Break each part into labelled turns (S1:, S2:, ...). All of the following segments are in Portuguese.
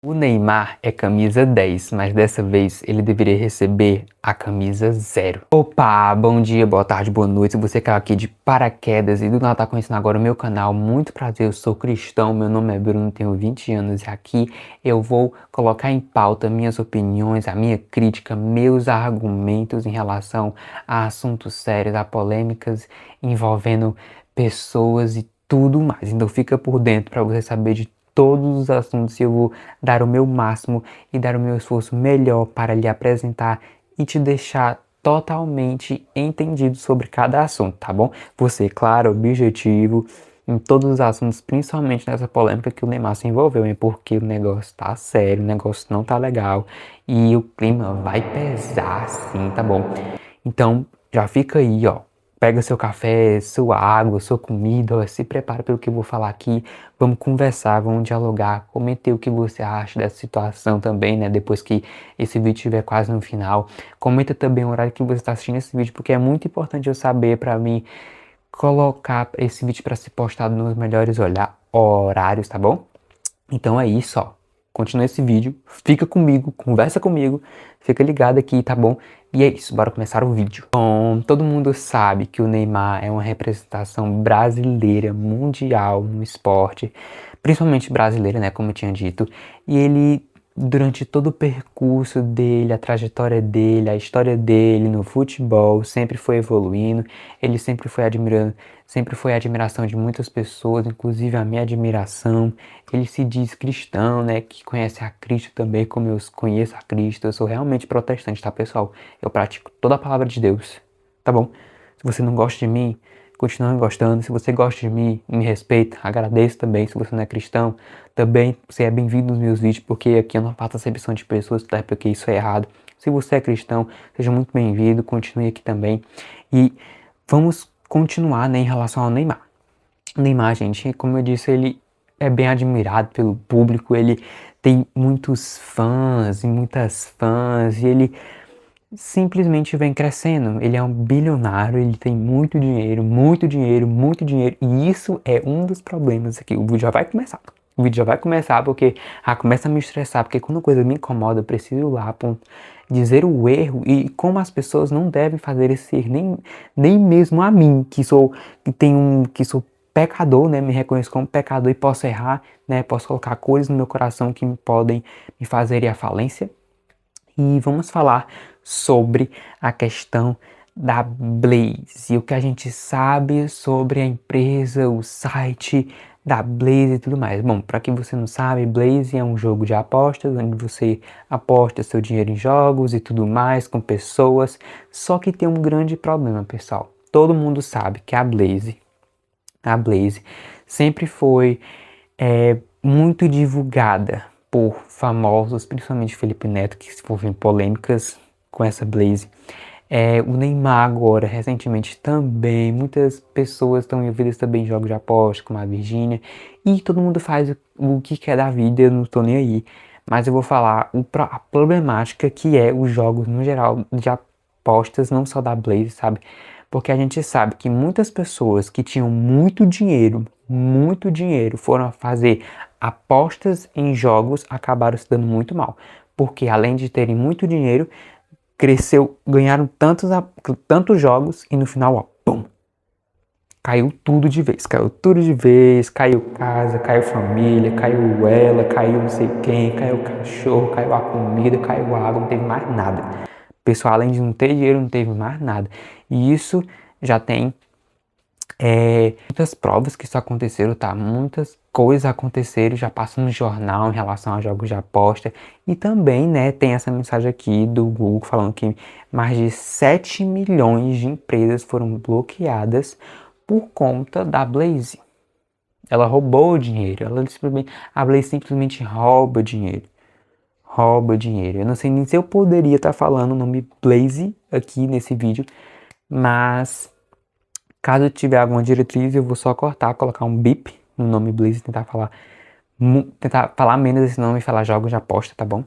S1: O Neymar é camisa 10, mas dessa vez ele deveria receber a camisa 0. Opa, bom dia, boa tarde, boa noite. Se você caiu aqui de paraquedas e do nada tá conhecendo agora o meu canal, muito prazer, eu sou cristão, meu nome é Bruno, tenho 20 anos e aqui eu vou colocar em pauta minhas opiniões, a minha crítica, meus argumentos em relação a assuntos sérios, a polêmicas envolvendo pessoas e tudo mais. Então fica por dentro para você saber de todos os assuntos e eu vou dar o meu máximo e dar o meu esforço melhor para lhe apresentar e te deixar totalmente entendido sobre cada assunto, tá bom? Você, claro, objetivo em todos os assuntos, principalmente nessa polêmica que o Neymar se envolveu, hein? Porque o negócio tá sério, o negócio não tá legal e o clima vai pesar sim, tá bom? Então, já fica aí, ó. Pega seu café, sua água, sua comida, ó, se prepara pelo que eu vou falar aqui. Vamos conversar, vamos dialogar. Comente o que você acha dessa situação também, né? Depois que esse vídeo estiver quase no final. Comenta também o horário que você está assistindo esse vídeo, porque é muito importante eu saber para mim colocar esse vídeo para ser postado nos melhores horários, tá bom? Então é isso, ó. Continua esse vídeo, fica comigo, conversa comigo, fica ligado aqui, tá bom? E é isso, bora começar o vídeo. Bom, todo mundo sabe que o Neymar é uma representação brasileira, mundial no esporte, principalmente brasileira, né, como eu tinha dito, e ele, durante todo o percurso dele, a trajetória dele, a história dele no futebol, sempre foi evoluindo, ele sempre foi a admiração de muitas pessoas, inclusive a minha admiração. Ele se diz cristão, né, que conhece a Cristo também, como eu conheço a Cristo. Eu sou realmente protestante, tá, pessoal? Eu pratico toda a palavra de Deus, tá bom? Se você não gosta de mim, continue gostando. Se você gosta de mim, me respeita, agradeço também. Se você não é cristão, também você é bem-vindo nos meus vídeos, porque aqui eu não faço acepção de pessoas, tá? Porque isso é errado. Se você é cristão, seja muito bem-vindo, continue aqui também. E vamos continuar, né, em relação ao Neymar. O Neymar, gente, como eu disse, ele é bem admirado pelo público, ele tem muitos fãs e muitas fãs, e ele simplesmente vem crescendo. Ele é um bilionário, ele tem muito dinheiro, muito dinheiro, muito dinheiro, e isso é um dos problemas aqui. O vídeo já vai começar. O vídeo já vai começar porque começa a me estressar, porque quando a coisa me incomoda, eu preciso ir lá dizer o erro e como as pessoas não devem fazer esse erro, nem mesmo a mim, que sou pecador, né, me reconheço como pecador e posso errar, né, posso colocar coisas no meu coração que podem me fazer ir à falência. E vamos falar sobre a questão da Blaze, o que a gente sabe sobre a empresa, o site da Blaze e tudo mais. Bom, para quem você não sabe, Blaze é um jogo de apostas onde você aposta seu dinheiro em jogos e tudo mais com pessoas. Só que tem um grande problema, pessoal. Todo mundo sabe que a Blaze sempre foi muito divulgada por famosos, principalmente Felipe Neto, que se envolveu em polêmicas com essa Blaze. O Neymar agora, recentemente também, muitas pessoas estão envolvidas também em jogos de aposta, como a Virgínia, e todo mundo faz o que quer da vida, eu não tô nem aí. Mas eu vou falar a problemática que é os jogos no geral de apostas, não só da Blaze, sabe? Porque a gente sabe que muitas pessoas que tinham muito dinheiro, foram fazer apostas em jogos, acabaram se dando muito mal. Porque além de terem muito dinheiro, ganharam tantos jogos e no final, ó, pum, caiu tudo de vez, caiu casa, caiu família, caiu ela, caiu não sei quem, caiu o cachorro, caiu a comida, caiu a água, não teve mais nada. O pessoal, além de não ter dinheiro, não teve mais nada. E isso já tem muitas provas que isso aconteceram, tá? Muitas coisas aconteceram, já passam no jornal em relação a jogos de aposta. E também, né, tem essa mensagem aqui do Google falando que mais de 7 milhões de empresas foram bloqueadas por conta da Blaze. Ela roubou o dinheiro, a Blaze simplesmente rouba dinheiro. Rouba dinheiro. Eu não sei nem se eu poderia estar falando o nome Blaze aqui nesse vídeo, mas caso eu tiver alguma diretriz, eu vou só cortar, colocar um bip no nome Blaze, tentar falar menos esse nome e falar jogos de aposta, tá bom?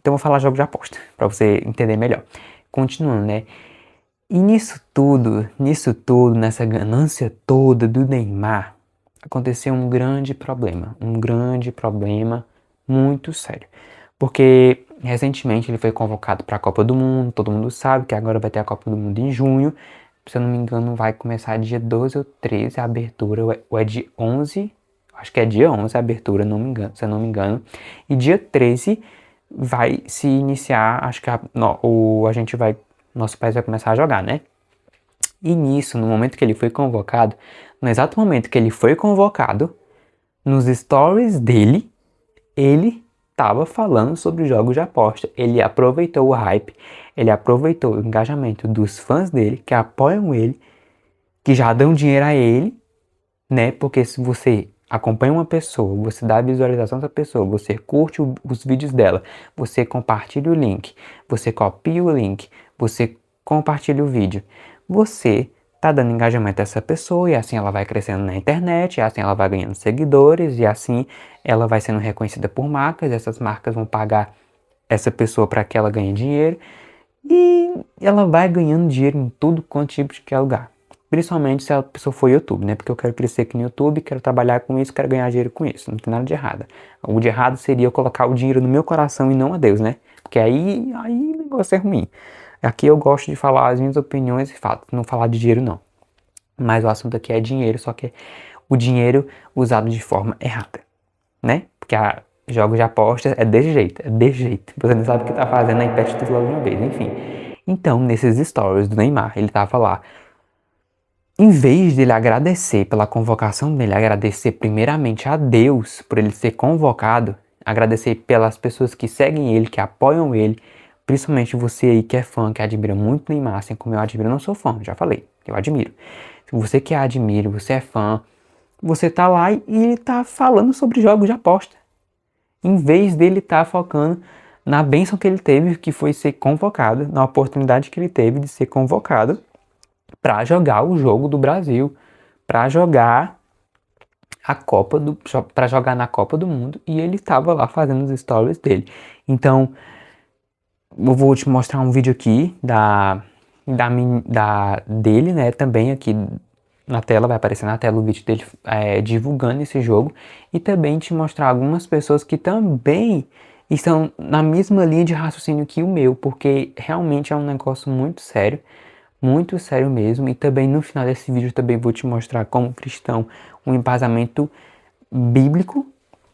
S1: Então eu vou falar jogos de aposta, pra você entender melhor. Continuando, né? E nisso tudo, nessa ganância toda do Neymar, aconteceu um grande problema muito sério. Porque recentemente ele foi convocado para a Copa do Mundo, todo mundo sabe que agora vai ter a Copa do Mundo em junho. Se eu não me engano, vai começar dia 12 ou 13 a abertura, ou é dia 11, acho que é dia 11 a abertura, não me engano, se eu não me engano. E dia 13 vai se iniciar, acho que nosso país vai começar a jogar, né? E nisso, no momento que ele foi convocado, no exato momento que ele foi convocado, nos stories dele, ele estava falando sobre jogos de aposta. Ele aproveitou o hype, ele aproveitou o engajamento dos fãs dele, que apoiam ele, que já dão dinheiro a ele, né? Porque se você acompanha uma pessoa, você dá a visualização dessa pessoa, você curte os vídeos dela, você compartilha o link, você copia o link, você compartilha o vídeo, você tá dando engajamento a essa pessoa, e assim ela vai crescendo na internet, e assim ela vai ganhando seguidores, e assim ela vai sendo reconhecida por marcas, essas marcas vão pagar essa pessoa para que ela ganhe dinheiro, e ela vai ganhando dinheiro em tudo quanto tipo de lugar. Principalmente se a pessoa for YouTube, né? Porque eu quero crescer aqui no YouTube, quero trabalhar com isso, quero ganhar dinheiro com isso. Não tem nada de errado. O de errado seria eu colocar o dinheiro no meu coração e não a Deus, né? Porque aí o negócio é ruim. Aqui eu gosto de falar as minhas opiniões e fatos, não falar de dinheiro não. Mas o assunto aqui é dinheiro, só que o dinheiro usado de forma errada, né? Porque jogos de apostas é desse jeito, é desse jeito. Você não sabe o que tá fazendo, aí perde tudo logo de uma vez, enfim. Então, nesses stories do Neymar, ele tava lá. Em vez dele agradecer pela convocação dele, agradecer primeiramente a Deus por ele ser convocado, agradecer pelas pessoas que seguem ele, que apoiam ele, principalmente você aí que é fã, que admira muito Neymar, assim como eu admiro, eu não sou fã, já falei, eu admiro. Se você que admira, você é fã, você tá lá e ele tá falando sobre jogos de aposta. Em vez dele tá focando na bênção que ele teve, que foi ser convocado, na oportunidade que ele teve de ser convocado para jogar o jogo do Brasil, para jogar para jogar na Copa do Mundo, e ele estava lá fazendo os stories dele. Então, eu vou te mostrar um vídeo aqui dele, né? Também aqui na tela, vai aparecer na tela o vídeo dele divulgando esse jogo, e também te mostrar algumas pessoas que também estão na mesma linha de raciocínio que o meu, porque realmente é um negócio muito sério mesmo. E também no final desse vídeo também vou te mostrar como cristão um embasamento bíblico,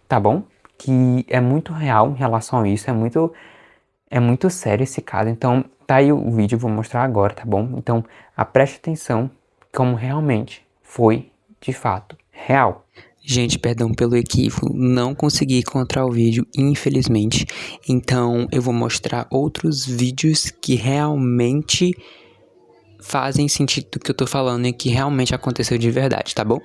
S1: tá bom? Que é muito real em relação a isso, é muito sério esse caso. Então tá aí o vídeo, vou mostrar agora, tá bom? Então preste atenção como realmente foi de fato real. Gente, perdão pelo equívoco, não consegui encontrar o vídeo, infelizmente. Então eu vou mostrar outros vídeos que realmente fazem sentido do que eu tô falando e que realmente aconteceu de verdade, tá bom?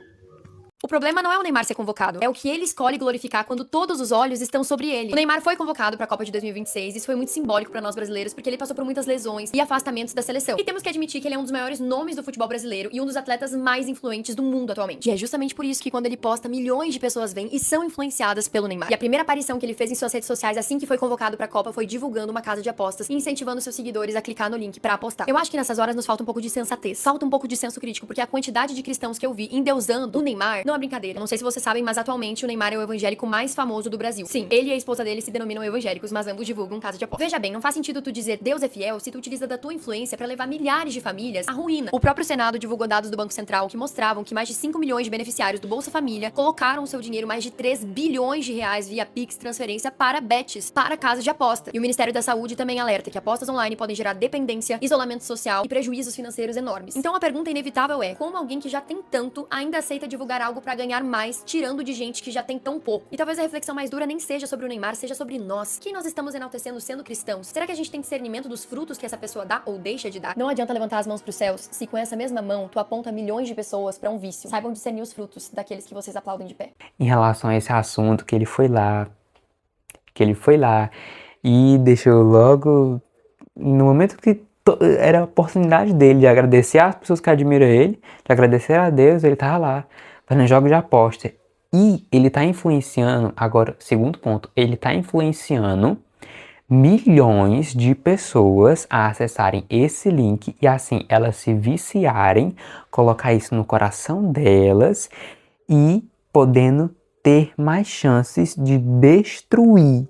S2: O problema não é o Neymar ser convocado, é o que ele escolhe glorificar quando todos os olhos estão sobre ele. O Neymar foi convocado para a Copa de 2026, isso foi muito simbólico para nós brasileiros, porque ele passou por muitas lesões e afastamentos da seleção. E temos que admitir que ele é um dos maiores nomes do futebol brasileiro e um dos atletas mais influentes do mundo atualmente. E é justamente por isso que quando ele posta, milhões de pessoas vêm e são influenciadas pelo Neymar. E a primeira aparição que ele fez em suas redes sociais assim que foi convocado para a Copa foi divulgando uma casa de apostas e incentivando seus seguidores a clicar no link para apostar. Eu acho que nessas horas nos falta um pouco de sensatez, falta um pouco de senso crítico, porque a quantidade de cristãos que eu vi endeusando o Neymar não é brincadeira. Eu não sei se vocês sabem, mas atualmente o Neymar é o evangélico mais famoso do Brasil. Sim, ele e a esposa dele se denominam evangélicos, mas ambos divulgam casa de aposta. Veja bem, não faz sentido tu dizer Deus é fiel se tu utiliza da tua influência pra levar milhares de famílias à ruína. O próprio Senado divulgou dados do Banco Central que mostravam que mais de 5 milhões de beneficiários do Bolsa Família colocaram o seu dinheiro, mais de 3 bilhões de reais via Pix, transferência para bets, para casas de aposta. E o Ministério da Saúde também alerta que apostas online podem gerar dependência, isolamento social e prejuízos financeiros enormes. Então a pergunta inevitável é: como alguém que já tem tanto ainda aceita divulgar algo pra ganhar mais, tirando de gente que já tem tão pouco? E talvez a reflexão mais dura nem seja sobre o Neymar, seja sobre nós. Quem nós estamos enaltecendo sendo cristãos? Será que a gente tem discernimento dos frutos que essa pessoa dá ou deixa de dar? Não adianta levantar as mãos pros céus se com essa mesma mão tu aponta milhões de pessoas pra um vício. Saibam discernir os frutos daqueles que vocês aplaudem de pé.
S1: Em relação a esse assunto, que ele foi lá e deixou logo no momento que era a oportunidade dele de agradecer às pessoas que admiram ele, de agradecer a Deus, ele tava lá fazendo jogos de aposta. E ele tá influenciando, agora, segundo ponto, ele tá influenciando milhões de pessoas a acessarem esse link e assim elas se viciarem, colocar isso no coração delas e podendo ter mais chances de destruir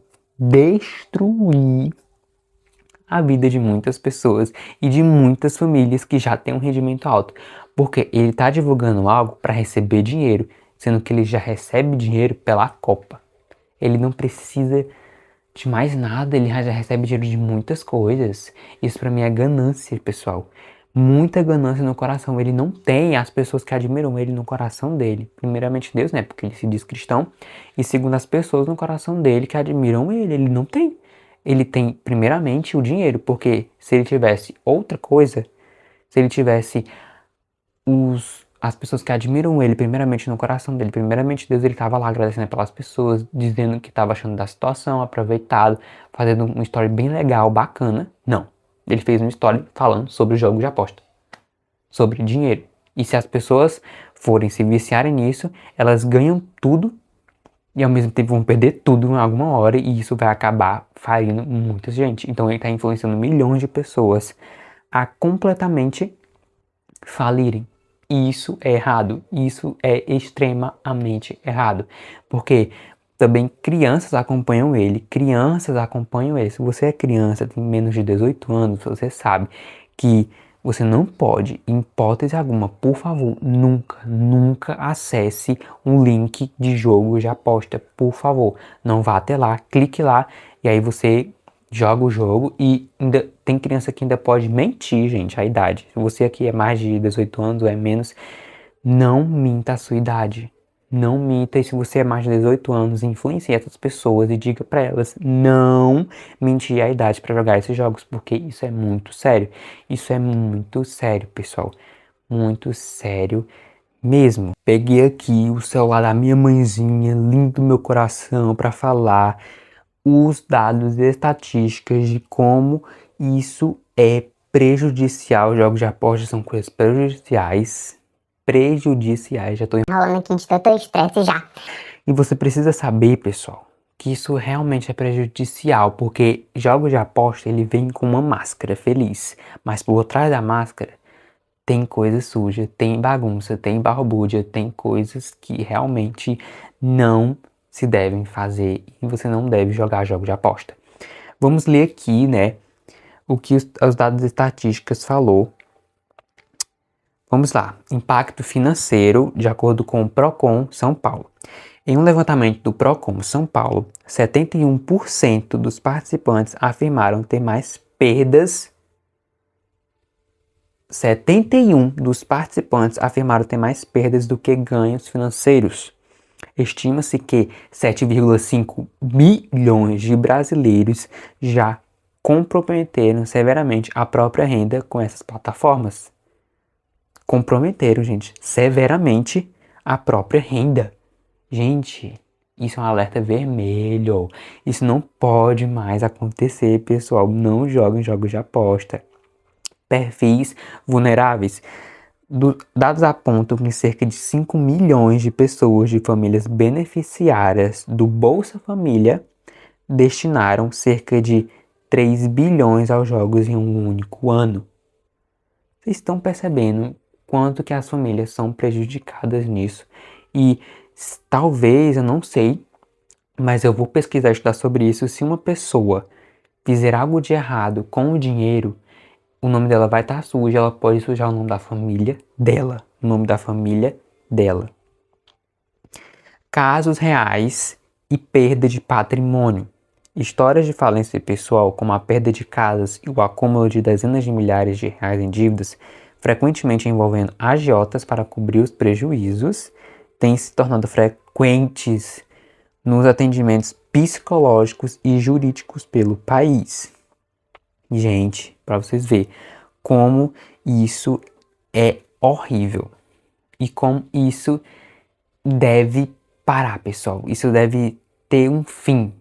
S1: a vida de muitas pessoas e de muitas famílias que já têm um rendimento alto. Porque ele está divulgando algo para receber dinheiro, sendo que ele já recebe dinheiro pela Copa. Ele não precisa de mais nada, ele já recebe dinheiro de muitas coisas. Isso para mim é ganância, pessoal. Muita ganância no coração. Ele não tem as pessoas que admiram ele no coração dele. Primeiramente Deus, né? Porque ele se diz cristão. E segundo, as pessoas no coração dele que admiram ele. Ele não tem. Ele tem primeiramente o dinheiro. Porque se ele tivesse outra coisa, se ele tivesse as pessoas que admiram ele, primeiramente no coração dele, primeiramente Deus, ele estava lá agradecendo pelas pessoas, dizendo que estava achando da situação, aproveitado, fazendo uma história bem legal, bacana. Não. Ele fez uma história falando sobre jogos de aposta, sobre dinheiro. E se as pessoas forem se viciarem nisso, elas ganham tudo e ao mesmo tempo vão perder tudo em alguma hora e isso vai acabar falindo muita gente. Então ele está influenciando milhões de pessoas a completamente falirem. E isso é errado, isso é extremamente errado, porque também crianças acompanham ele. Se você é criança, tem menos de 18 anos, você sabe que você não pode, em hipótese alguma, por favor, nunca acesse um link de jogo de aposta, por favor. Não vá até lá, clique lá e aí você joga o jogo e ainda tem criança que ainda pode mentir, gente, a idade. Se você aqui é mais de 18 anos ou é menos, não minta a sua idade. Não minta, e se você é mais de 18 anos, influencie essas pessoas e diga pra elas não mentir a idade pra jogar esses jogos, porque isso é muito sério. Isso é muito sério, pessoal. Muito sério mesmo. Peguei aqui o celular da minha mãezinha, lindo do meu coração, pra falar os dados estatísticas de como isso é prejudicial. Jogos de aposta são coisas prejudiciais, já tô
S3: enrolando aqui de tanto estresse já.
S1: E você precisa saber, pessoal, que isso realmente é prejudicial, porque jogos de aposta, ele vem com uma máscara feliz, mas por trás da máscara tem coisa suja, tem bagunça, tem balbúrdia, tem coisas que realmente não se devem fazer e você não deve jogar jogos de aposta. Vamos ler aqui, né, o que os dados estatísticas falou. Vamos lá. Impacto financeiro, de acordo com o Procon São Paulo. Em um levantamento do Procon São Paulo, 71% dos participantes afirmaram ter mais perdas. 71 dos participantes afirmaram ter mais perdas do que ganhos financeiros. Estima-se que 7,5 milhões de brasileiros já comprometeram severamente a própria renda com essas plataformas. Comprometeram, gente, severamente a própria renda. Gente, isso é um alerta vermelho. Isso não pode mais acontecer, pessoal. Não joguem jogos de aposta. Perfis vulneráveis. Dados apontam que cerca de 5 milhões de pessoas de famílias beneficiárias do Bolsa Família destinaram cerca de 3 bilhões aos jogos em um único ano. Vocês estão percebendo quanto que as famílias são prejudicadas nisso? E talvez, eu não sei, mas eu vou pesquisar e estudar sobre isso. Se uma pessoa fizer algo de errado com o dinheiro, o nome dela vai estar sujo, ela pode sujar o nome da família dela. O nome da família dela. Casos reais e perda de patrimônio. Histórias de falência pessoal, como a perda de casas e o acúmulo de dezenas de milhares de reais em dívidas, frequentemente envolvendo agiotas para cobrir os prejuízos, têm se tornado frequentes nos atendimentos psicológicos e jurídicos pelo país. Gente, para vocês verem como isso é horrível e como isso deve parar, pessoal. Isso deve ter um fim,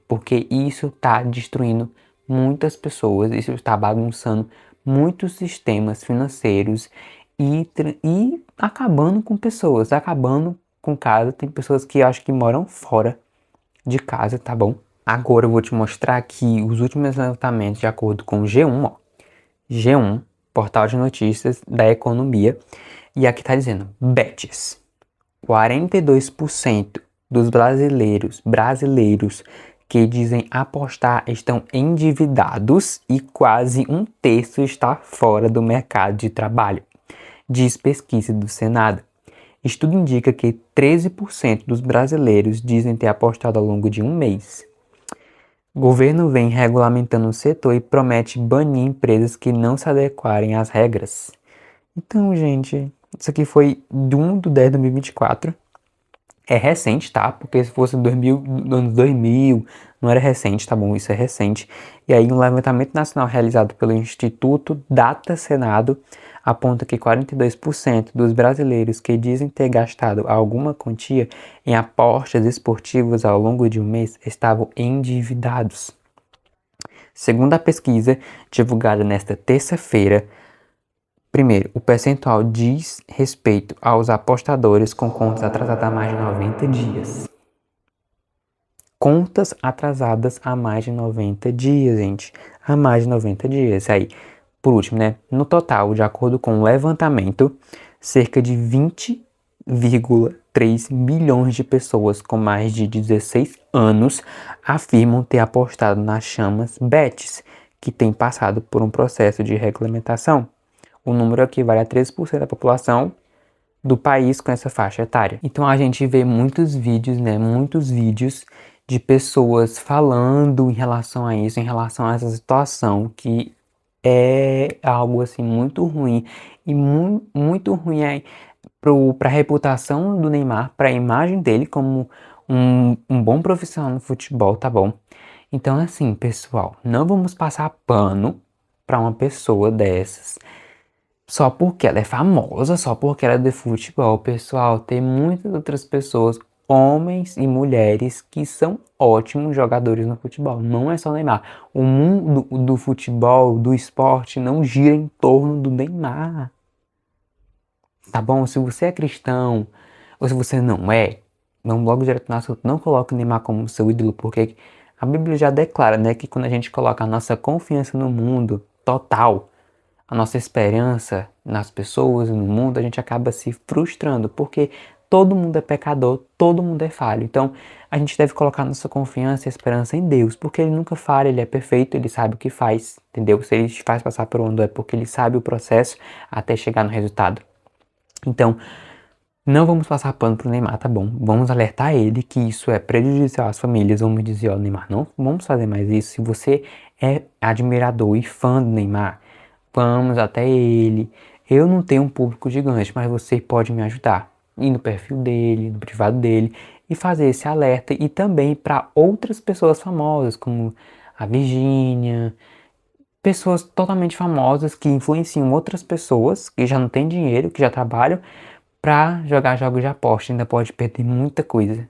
S1: porque isso está destruindo muitas pessoas, isso está bagunçando muitos sistemas financeiros e acabando com pessoas, acabando com casa. Tem pessoas que acho que moram fora de casa, tá bom? Agora eu vou te mostrar aqui os últimos levantamentos de acordo com o G1, ó. G1, portal de notícias da economia, e aqui tá dizendo, bets. 42% dos brasileiros que dizem apostar estão endividados e quase um terço está fora do mercado de trabalho, diz pesquisa do Senado. Estudo indica que 13% dos brasileiros dizem ter apostado ao longo de um mês. O governo vem regulamentando o setor e promete banir empresas que não se adequarem às regras. Então, gente, isso aqui foi de 1/10/2024. É recente, tá? Porque se fosse 2000, no ano 2000, não era recente, tá bom? Isso é recente. E aí, um levantamento nacional realizado pelo Instituto Data Senado aponta que 42% dos brasileiros que dizem ter gastado alguma quantia em apostas esportivas ao longo de um mês estavam endividados. Segundo a pesquisa divulgada nesta terça-feira, primeiro, o percentual diz respeito aos apostadores com contas atrasadas há mais de 90 dias. Contas atrasadas há mais de 90 dias, gente. Há mais de 90 dias. Aí, por último, né? No total, de acordo com o levantamento, cerca de 20,3 milhões de pessoas com mais de 16 anos afirmam ter apostado nas chamas bets, que têm passado por um processo de regulamentação. O número equivale a 13% da população do país com essa faixa etária. Então a gente vê muitos vídeos, né? Muitos vídeos de pessoas falando em relação a isso, em relação a essa situação, que é algo assim muito ruim e muito ruim aí para a reputação do Neymar, para a imagem dele como um bom profissional no futebol, tá bom? Então assim, pessoal, não vamos passar pano para uma pessoa dessas só porque ela é famosa, só porque ela é de futebol, pessoal. Tem muitas outras pessoas, homens e mulheres, que são ótimos jogadores no futebol. Não é só o Neymar. O mundo do futebol, do esporte, não gira em torno do Neymar. Tá bom? Se você é cristão, ou se você não é, vamos logo direto no assunto. Não coloque o Neymar como seu ídolo, porque a Bíblia já declara, né, que quando a gente coloca a nossa confiança no mundo total, a nossa esperança nas pessoas e no mundo, a gente acaba se frustrando, porque todo mundo é pecador, todo mundo é falho. Então, a gente deve colocar nossa confiança e esperança em Deus, porque Ele nunca falha, Ele é perfeito, Ele sabe o que faz, entendeu? Se Ele te faz passar por onde é porque Ele sabe o processo até chegar no resultado. Então, não vamos passar pano pro Neymar, tá bom? Vamos alertar ele que isso é prejudicial às famílias. Vamos dizer, ó, Neymar, não vamos fazer mais isso. Se você é admirador e fã do Neymar, vamos até ele. Eu não tenho um público gigante, mas você pode me ajudar. Ir no perfil dele, no privado dele e fazer esse alerta. E também para outras pessoas famosas, como a Virgínia, pessoas totalmente famosas que influenciam outras pessoas que já não têm dinheiro, que já trabalham para jogar jogos de aposta. Ainda pode perder muita coisa,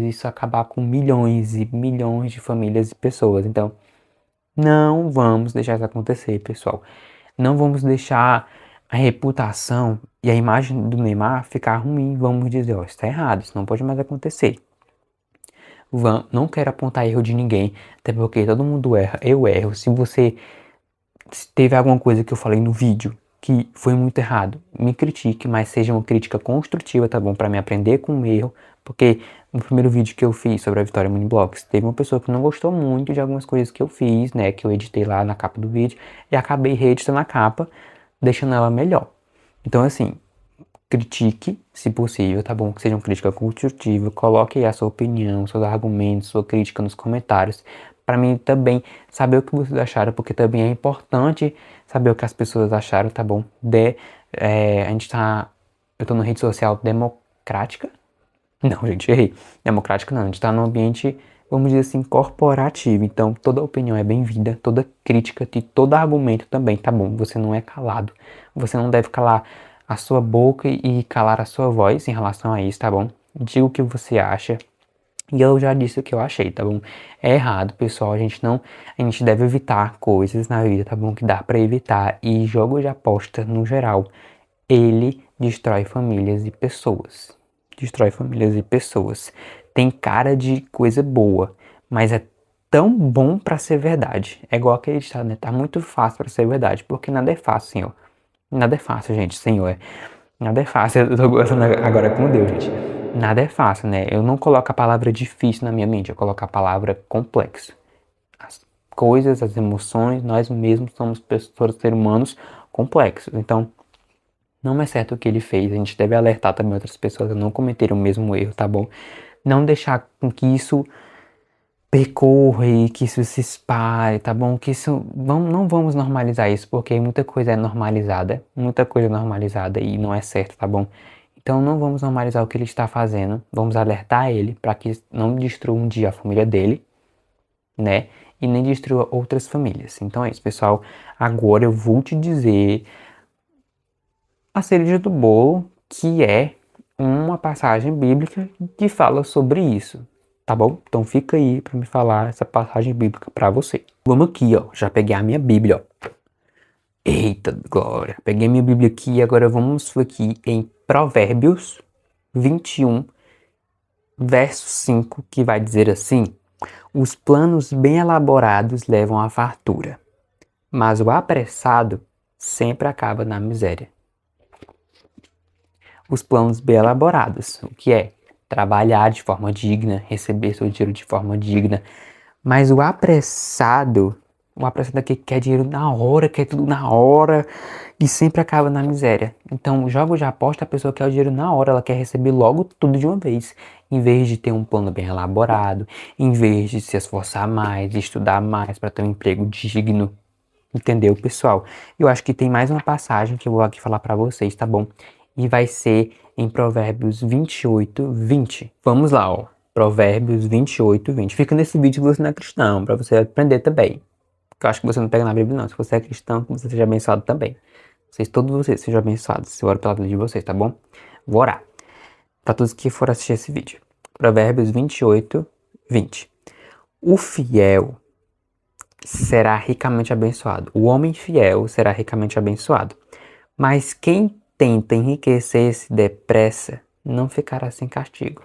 S1: isso acabar com milhões e milhões de famílias e pessoas. Então, não vamos deixar isso acontecer, pessoal. Não vamos deixar a reputação e a imagem do Neymar ficar ruim. Vamos dizer, ó, isso tá errado, isso não pode mais acontecer. Não quero apontar erro de ninguém, até porque todo mundo erra, eu erro. Se teve alguma coisa que eu falei no vídeo que foi muito errado, me critique, mas seja uma crítica construtiva, tá bom? Pra me aprender com o erro, porque no primeiro vídeo que eu fiz sobre a Vitória Miniblocks, teve uma pessoa que não gostou muito de algumas coisas que eu fiz, né? Que eu editei lá na capa do vídeo e acabei reeditando a capa, deixando ela melhor. Então, assim, critique, se possível, tá bom? Que seja uma crítica construtiva, coloque aí a sua opinião, seus argumentos, sua crítica nos comentários, para mim também saber o que vocês acharam, porque também é importante saber o que as pessoas acharam, tá bom? Eu tô na rede social democrática? Não, gente, errei. Democrática não, a gente tá num ambiente, vamos dizer assim, corporativo. Então, toda opinião é bem-vinda, toda crítica e todo argumento também, tá bom? Você não é calado. Você não deve calar a sua boca e calar a sua voz em relação a isso, tá bom? Diga o que você acha. E eu já disse o que eu achei, tá bom? É errado, pessoal. A gente deve evitar coisas na vida, tá bom? Que dá pra evitar. E jogo de aposta, no geral, ele destrói famílias e pessoas. Destrói famílias e pessoas. Tem cara de coisa boa, mas é tão bom pra ser verdade. É igual aquele ditado, né? Tá muito fácil pra ser verdade, porque nada é fácil, senhor. Nada é fácil, gente, senhor. Nada é fácil, eu tô gostando agora com Deus, gente. Nada é fácil, né? Eu não coloco a palavra difícil na minha mente, eu coloco a palavra complexo. As coisas, as emoções, nós mesmos somos pessoas, seres humanos complexos. Então, não é certo o que ele fez. A gente deve alertar também outras pessoas a não cometerem o mesmo erro, tá bom? Não deixar com que isso percorra e que isso se espalhe, tá bom? Que isso, não vamos normalizar isso, porque muita coisa é normalizada e não é certo, tá bom? Então não vamos normalizar o que ele está fazendo, vamos alertar ele para que não destrua um dia a família dele, né? E nem destrua outras famílias. Então é isso, pessoal. Agora eu vou te dizer a cereja do bolo, que é uma passagem bíblica que fala sobre isso. Tá bom? Então fica aí para me falar essa passagem bíblica para você. Vamos aqui, ó. Já peguei a minha Bíblia, ó. Eita glória. Peguei minha Bíblia aqui e agora vamos aqui em Provérbios 21, verso 5, que vai dizer assim: os planos bem elaborados levam à fartura, mas o apressado sempre acaba na miséria. Os planos bem elaborados, o que é? Trabalhar de forma digna, receber seu dinheiro de forma digna. Mas o apressado aqui quer dinheiro na hora, quer tudo na hora e sempre acaba na miséria. Então, jogo de aposta, a pessoa quer o dinheiro na hora, ela quer receber logo tudo de uma vez. Em vez de ter um plano bem elaborado, em vez de se esforçar mais, de estudar mais para ter um emprego digno. Entendeu, pessoal? Eu acho que tem mais uma passagem que eu vou aqui falar para vocês, tá bom? E vai ser em Provérbios 28, 20. Vamos lá, ó. Provérbios 28, 20. Fica nesse vídeo se você não é cristão, para você aprender também. Porque eu acho que você não pega na Bíblia, não. Se você é cristão, que você seja abençoado também. Todos vocês sejam abençoados. Eu oro pela vida de vocês, tá bom? Vou orar. Para todos que forem assistir esse vídeo. Provérbios 28, 20. O fiel será ricamente abençoado. O homem fiel será ricamente abençoado. Mas quem tenta enriquecer-se depressa não ficará sem castigo.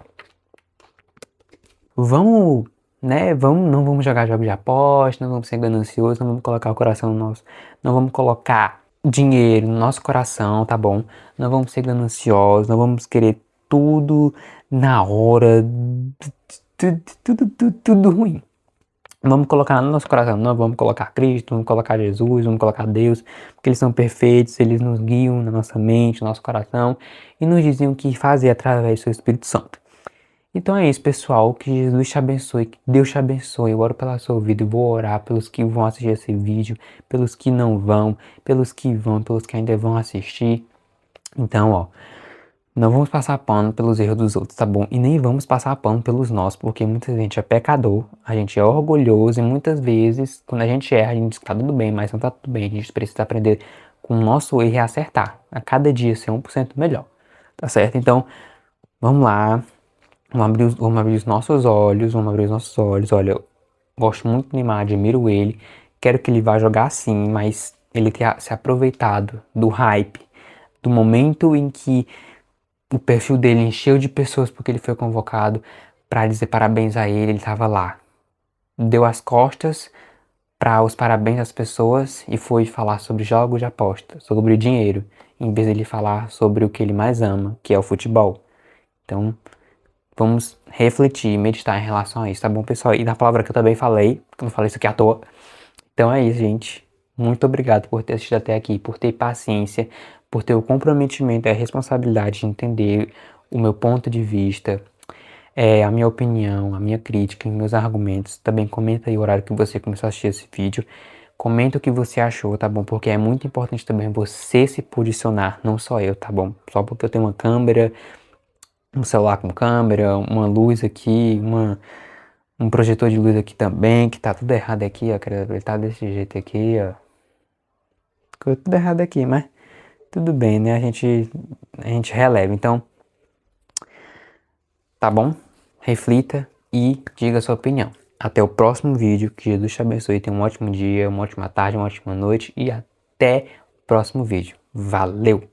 S1: Vamos, né? Não vamos jogar jogos de aposta, não vamos ser gananciosos, não vamos colocar o coração no nosso, não vamos colocar dinheiro no nosso coração, tá bom? Não vamos ser gananciosos, não vamos querer tudo na hora, tudo ruim. Vamos colocar no nosso coração, não vamos colocar Cristo, vamos colocar Jesus, vamos colocar Deus, porque eles são perfeitos, eles nos guiam na nossa mente, no nosso coração e nos diziam o que fazer através do seu Espírito Santo. Então é isso, pessoal, que Jesus te abençoe, que Deus te abençoe. Eu oro pela sua vida e vou orar pelos que vão assistir esse vídeo, pelos que não vão, pelos que vão, pelos que ainda vão assistir. Então, ó, não vamos passar pano pelos erros dos outros, tá bom? E nem vamos passar pano pelos nossos, porque muita gente é pecador, a gente é orgulhoso e muitas vezes, quando a gente erra, a gente diz que tá tudo bem, mas não tá tudo bem. A gente precisa aprender com o nosso erro e acertar. A cada dia ser 1% melhor, tá certo? Então, vamos lá, vamos abrir os nossos olhos, Olha, eu gosto muito do Neymar, admiro ele, quero que ele vá jogar assim, mas ele tenha se aproveitado do hype, do momento em que o perfil dele encheu de pessoas porque ele foi convocado para dizer parabéns a ele estava lá. Deu as costas para os parabéns às pessoas e foi falar sobre jogos de aposta, sobre dinheiro, em vez de ele falar sobre o que ele mais ama, que é o futebol. Então, vamos refletir, meditar em relação a isso, tá bom, pessoal? E na palavra que eu também falei, que eu não falei isso aqui à toa. Então é isso, gente. Muito obrigado por ter assistido até aqui, por ter paciência, por ter o comprometimento e a responsabilidade de entender o meu ponto de vista, a minha opinião, a minha crítica e meus argumentos. Também comenta aí o horário que você começou a assistir esse vídeo. Comenta o que você achou, tá bom? Porque é muito importante também você se posicionar, não só eu, tá bom? Só porque eu tenho uma câmera, um celular com câmera, uma luz aqui, um projetor de luz aqui também, que tá tudo errado aqui, ó, ele tá desse jeito aqui, ó. Ficou tudo errado aqui, mas tudo bem, né? A gente releva. Então, tá bom? Reflita e diga a sua opinião. Até o próximo vídeo. Que Jesus te abençoe. Tenha um ótimo dia, uma ótima tarde, uma ótima noite. E até o próximo vídeo. Valeu!